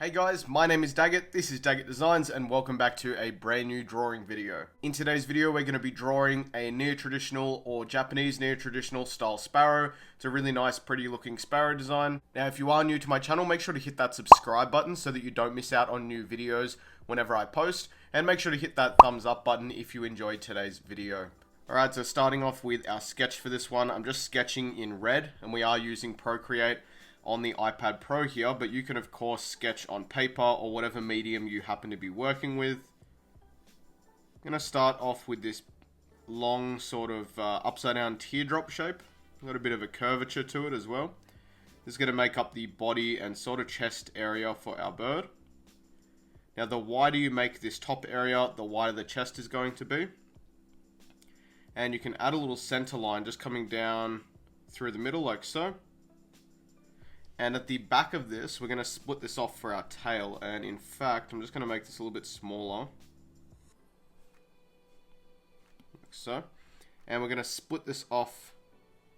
Hey guys, my name is Dagget, this is Dagget Designs, and welcome back to a brand new drawing video. In today's video, we're going to be drawing a neo-traditional or Japanese neo-traditional style sparrow. It's a really nice, pretty looking sparrow design. Now, if you are new to my channel, make sure to hit that subscribe button so that you don't miss out on new videos whenever I post. And make sure to hit that thumbs up button if you enjoyed today's video. Alright, so starting off with our sketch for this one, I'm just sketching in red, and we are using Procreate on the iPad Pro here, but you can of course sketch on paper or whatever medium you happen to be working with. I'm going to start off with this long sort of upside down teardrop shape. Got a bit of a curvature to it as well. This is going to make up the body and sort of chest area for our bird. Now the wider you make this top area, the wider the chest is going to be. And you can add a little center line just coming down through the middle like so. And at the back of this, we're going to split this off for our tail. And in fact, I'm just going to make this a little bit smaller. Like so. And we're going to split this off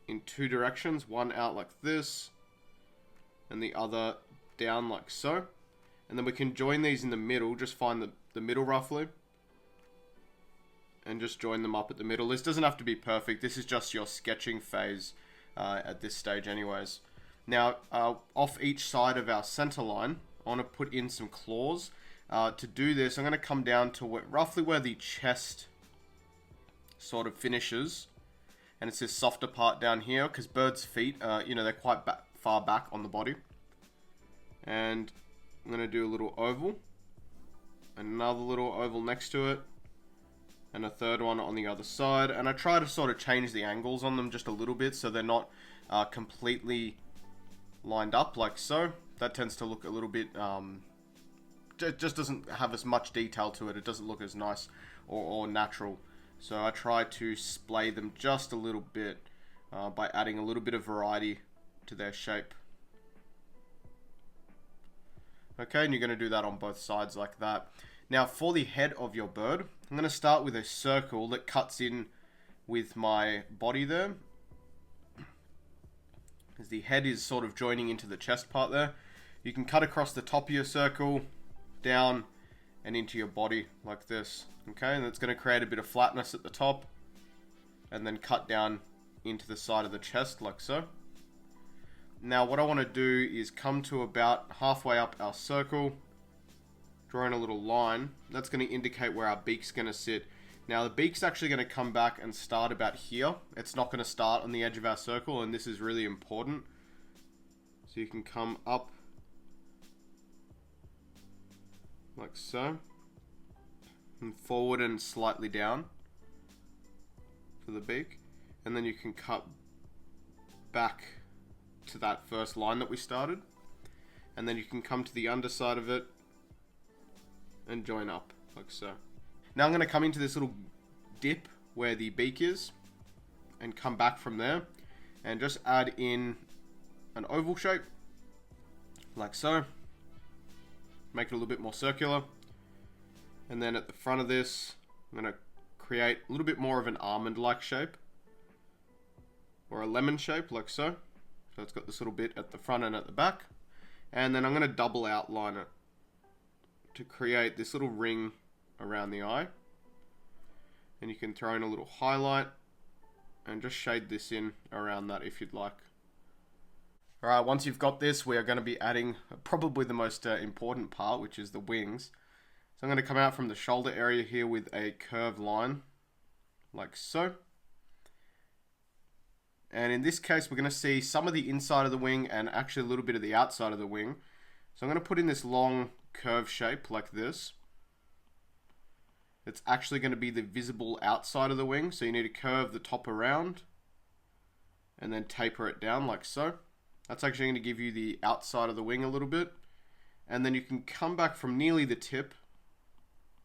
in two directions. One out like this. And the other down like so. And then we can join these in the middle. Just find the middle roughly. And just join them up at the middle. This doesn't have to be perfect. This is just your sketching phase at this stage anyways. Now, off each side of our center line, I want to put in some claws. To do this, I'm going to come down to roughly where the chest sort of finishes. And it's this softer part down here, because birds' feet, they're quite far back on the body. And I'm going to do a little oval. Another little oval next to it. And a third one on the other side. And I try to sort of change the angles on them just a little bit, so they're not completely lined up like so. That tends to look a little bit just doesn't have as much detail to it. It doesn't look as nice or natural, so I try to splay them just a little bit by adding a little bit of variety to their shape. Okay, and you're going to do that on both sides like that. Now for the head of your bird, I'm going to start with a circle that cuts in with my body there, as the head is sort of joining into the chest part there. You can cut across the top of your circle, down, and into your body like this. Okay, and that's going to create a bit of flatness at the top, and then cut down into the side of the chest like so. Now what I want to do is come to about halfway up our circle, drawing a little line. That's going to indicate where our beak's going to sit. Now the beak's actually going to come back and start about here. It's not going to start on the edge of our circle, and this is really important. So you can come up like so, and forward and slightly down for the beak. And then you can cut back to that first line that we started. And then you can come to the underside of it and join up like so. Now I'm going to come into this little dip where the beak is and come back from there and just add in an oval shape like so. Make it a little bit more circular. And then at the front of this, I'm going to create a little bit more of an almond-like shape or a lemon shape like so. So it's got this little bit at the front and at the back. And then I'm going to double outline it to create this little ring around the eye. And you can throw in a little highlight and just shade this in around that if you'd like. Alright, once you've got this, we are going to be adding probably the most important part, which is the wings. So I'm going to come out from the shoulder area here with a curved line like so. And in this case, we're going to see some of the inside of the wing and actually a little bit of the outside of the wing. So I'm going to put in this long curve shape like this. It's actually going to be the visible outside of the wing, so you need to curve the top around and then taper it down like so. That's actually going to give you the outside of the wing a little bit. And then you can come back from nearly the tip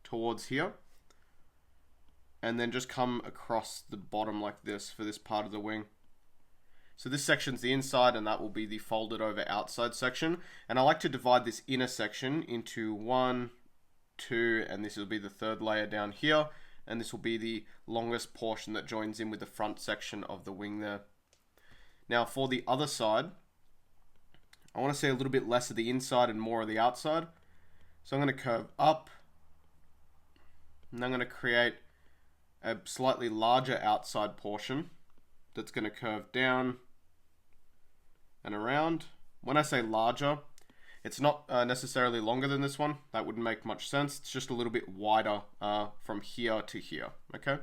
towards here and then just come across the bottom like this for this part of the wing. So this section's the inside, and that will be the folded over outside section. And I like to divide this inner section into 1, 2, and this will be the third layer down here, and this will be the longest portion that joins in with the front section of the wing there. Now for the other side, I want to see a little bit less of the inside and more of the outside. So I'm going to curve up, and I'm going to create a slightly larger outside portion that's going to curve down and around. When I say larger, it's not necessarily longer than this one. That wouldn't make much sense. It's just a little bit wider from here to here, okay?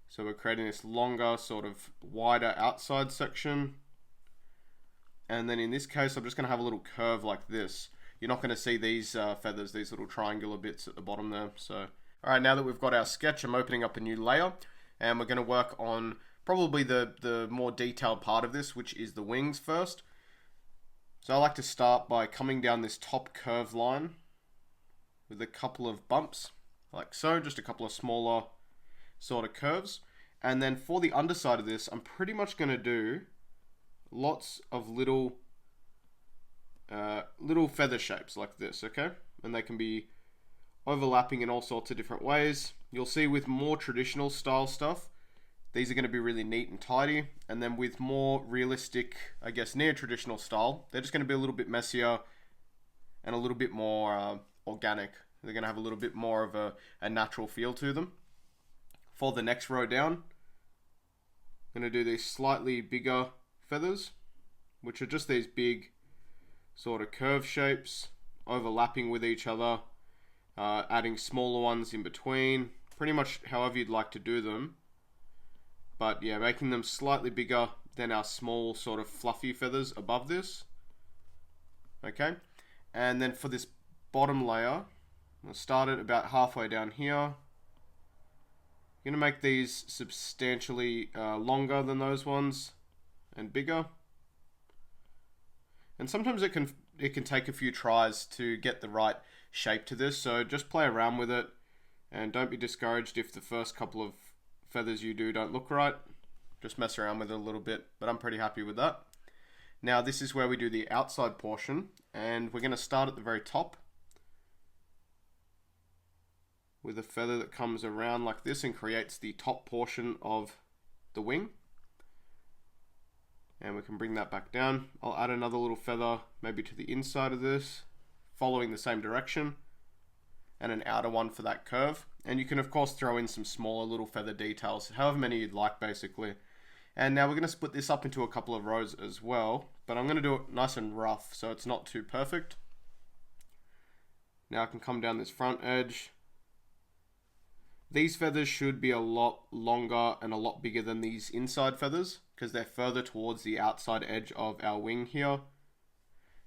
So we're creating this longer, sort of wider outside section. And then in this case, I'm just going to have a little curve like this. You're not going to see these feathers, these little triangular bits at the bottom there. So, all right, now that we've got our sketch, I'm opening up a new layer, and we're going to work on probably the more detailed part of this, which is the wings first. So I like to start by coming down this top curve line with a couple of bumps, like so, just a couple of smaller sort of curves. And then for the underside of this, I'm pretty much going to do lots of little feather shapes like this, okay? And they can be overlapping in all sorts of different ways. You'll see with more traditional style stuff, these are going to be really neat and tidy. And then with more realistic, I guess, near-traditional style, they're just going to be a little bit messier and a little bit more organic. They're going to have a little bit more of a natural feel to them. For the next row down, I'm going to do these slightly bigger feathers, which are just these big sort of curve shapes overlapping with each other, adding smaller ones in between, pretty much however you'd like to do them. But yeah, making them slightly bigger than our small sort of fluffy feathers above this. Okay, and then for this bottom layer, I'll start it about halfway down here. I'm going to make these substantially longer than those ones and bigger. And sometimes it can take a few tries to get the right shape to this, so just play around with it and don't be discouraged if the first couple of feathers you do don't look right. Just mess around with it a little bit, but I'm pretty happy with that. Now this is where we do the outside portion, and we're going to start at the very top with a feather that comes around like this and creates the top portion of the wing. And we can bring that back down. I'll add another little feather maybe to the inside of this, following the same direction, and an outer one for that curve. And you can of course throw in some smaller little feather details, however many you'd like basically. And now we're going to split this up into a couple of rows as well, but I'm going to do it nice and rough so it's not too perfect. Now I can come down this front edge. These feathers should be a lot longer and a lot bigger than these inside feathers because they're further towards the outside edge of our wing here.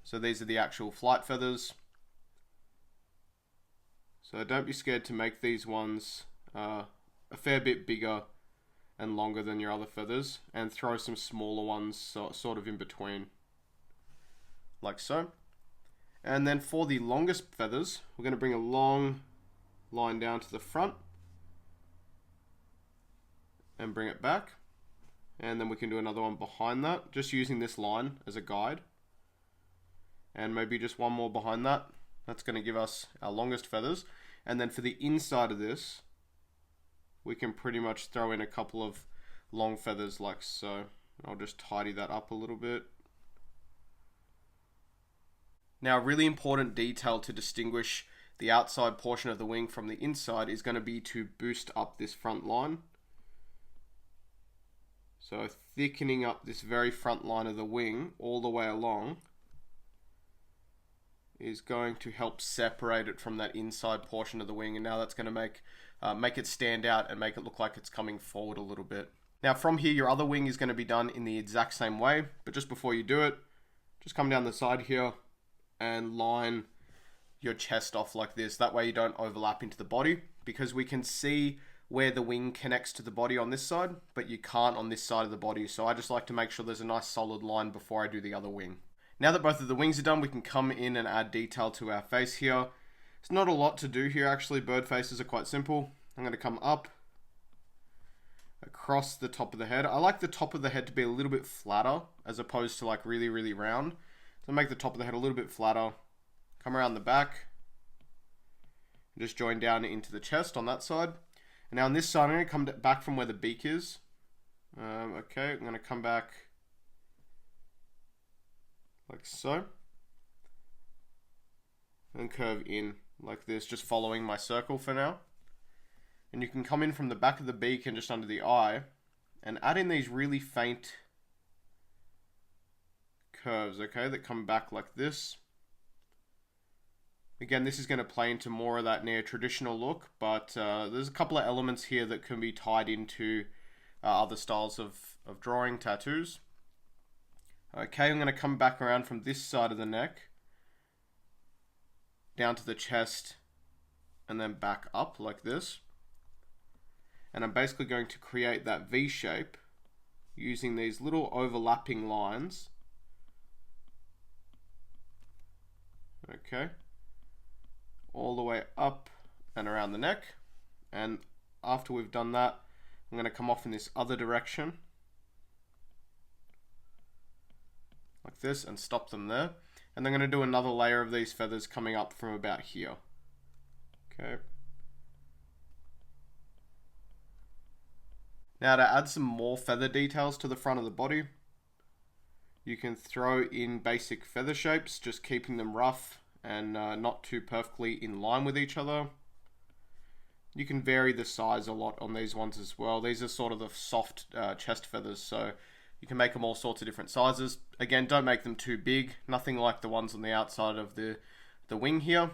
So these are the actual flight feathers. So don't be scared to make these ones a fair bit bigger and longer than your other feathers, and throw some smaller ones sort of in between, like so. And then for the longest feathers, we're going to bring a long line down to the front and bring it back, and then we can do another one behind that, just using this line as a guide, and maybe just one more behind that. That's going to give us our longest feathers. And then for the inside of this, we can pretty much throw in a couple of long feathers like so. I'll just tidy that up a little bit. Now, a really important detail to distinguish the outside portion of the wing from the inside is going to be to boost up this front line. So thickening up this very front line of the wing all the way along is going to help separate it from that inside portion of the wing, and now that's going to make it stand out and make it look like it's coming forward a little bit. Now from here, your other wing is going to be done in the exact same way, but just before you do it, just come down the side here and line your chest off like this. That way you don't overlap into the body, because we can see where the wing connects to the body on this side, but you can't on this side of the body. So I just like to make sure there's a nice solid line before I do the other wing. Now that both of the wings are done, we can come in and add detail to our face here. It's not a lot to do here actually. Bird faces are quite simple. I'm going to come up across the top of the head. I like the top of the head to be a little bit flatter as opposed to like really, really round. So make the top of the head a little bit flatter. Come around the back. Just join down into the chest on that side. And now on this side, I'm going to come back from where the beak is. Okay, I'm going to come back like so, and curve in like this, just following my circle for now. And you can come in from the back of the beak and just under the eye and add in these really faint curves, okay, that come back like this. Again, this is going to play into more of that near traditional look, but there's a couple of elements here that can be tied into other styles of drawing tattoos. Okay, I'm going to come back around from this side of the neck down to the chest and then back up like this. And I'm basically going to create that V shape using these little overlapping lines. Okay, all the way up and around the neck. And after we've done that, I'm going to come off in this other direction like this and stop them there. And I'm going to do another layer of these feathers coming up from about here. Okay. Now to add some more feather details to the front of the body, you can throw in basic feather shapes, just keeping them rough and not too perfectly in line with each other. You can vary the size a lot on these ones as well. These are sort of the soft chest feathers, so you can make them all sorts of different sizes. Again, don't make them too big, nothing like the ones on the outside of the wing here,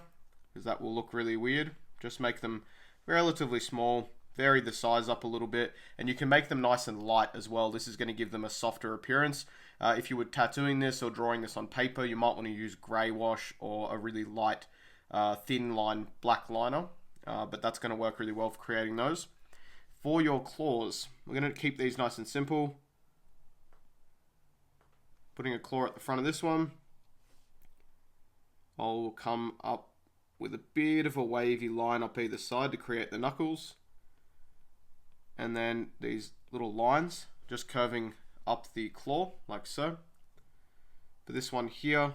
because that will look really weird. Just make them relatively small, vary the size up a little bit, and you can make them nice and light as well. This is going to give them a softer appearance. If you were tattooing this or drawing this on paper, you might want to use grey wash or a really light thin line black liner, but that's going to work really well for creating those. For your claws, we're going to keep these nice and simple. Putting a claw at the front of this one, I'll come up with a bit of a wavy line up either side to create the knuckles. And then these little lines just curving up the claw like so. For this one here,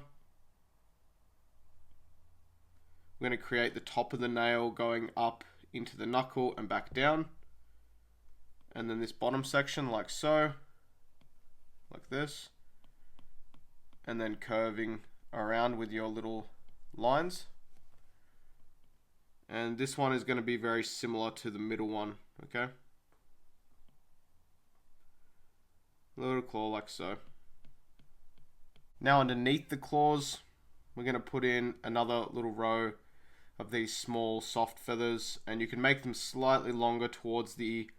we're going to create the top of the nail going up into the knuckle and back down. And then this bottom section like so, like this. And then curving around with your little lines. And this one is going to be very similar to the middle one, okay? Little claw like so. Now underneath the claws, we're going to put in another little row of these small soft feathers, and you can make them slightly longer towards the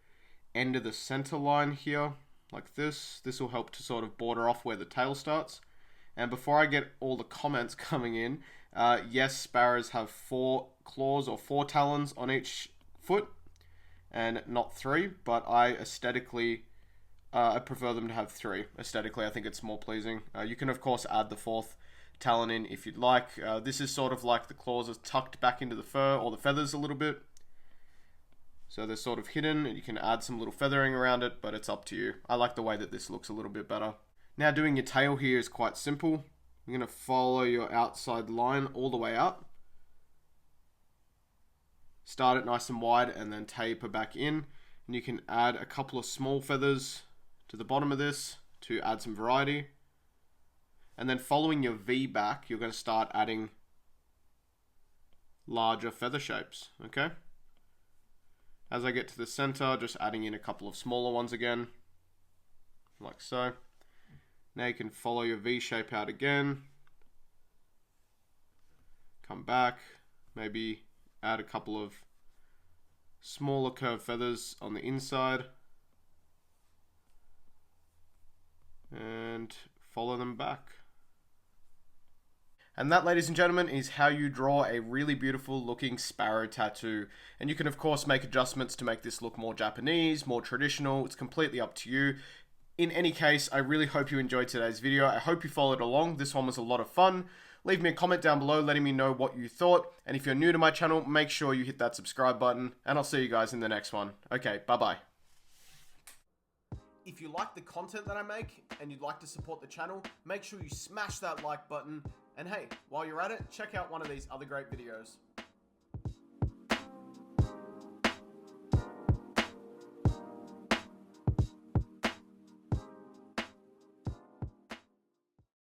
end of the center line here, like this. This will help to sort of border off where the tail starts. And before I get all the comments coming in, yes, sparrows have 4 claws or 4 talons on each foot, and not 3, but I aesthetically I prefer them to have 3. Aesthetically, I think it's more pleasing. You can, of course, add the 4th talon in if you'd like. This is sort of like the claws are tucked back into the fur or the feathers a little bit. So they're sort of hidden, and you can add some little feathering around it, but it's up to you. I like the way that this looks a little bit better. Now doing your tail here is quite simple. You're going to follow your outside line all the way up. Start it nice and wide and then taper back in. And you can add a couple of small feathers to the bottom of this to add some variety. And then following your V back, you're going to start adding larger feather shapes, okay? As I get to the center, just adding in a couple of smaller ones again, like so. Now you can follow your V shape out again. Come back, maybe add a couple of smaller curved feathers on the inside. And follow them back. And that, ladies and gentlemen, is how you draw a really beautiful looking sparrow tattoo. And you can of course make adjustments to make this look more Japanese, more traditional. It's completely up to you. In any case, I really hope you enjoyed today's video. I hope you followed along. This one was a lot of fun. Leave me a comment down below letting me know what you thought. And if you're new to my channel, make sure you hit that subscribe button. And I'll see you guys in the next one. Okay, bye-bye. If you like the content that I make and you'd like to support the channel, make sure you smash that like button. And hey, while you're at it, check out one of these other great videos.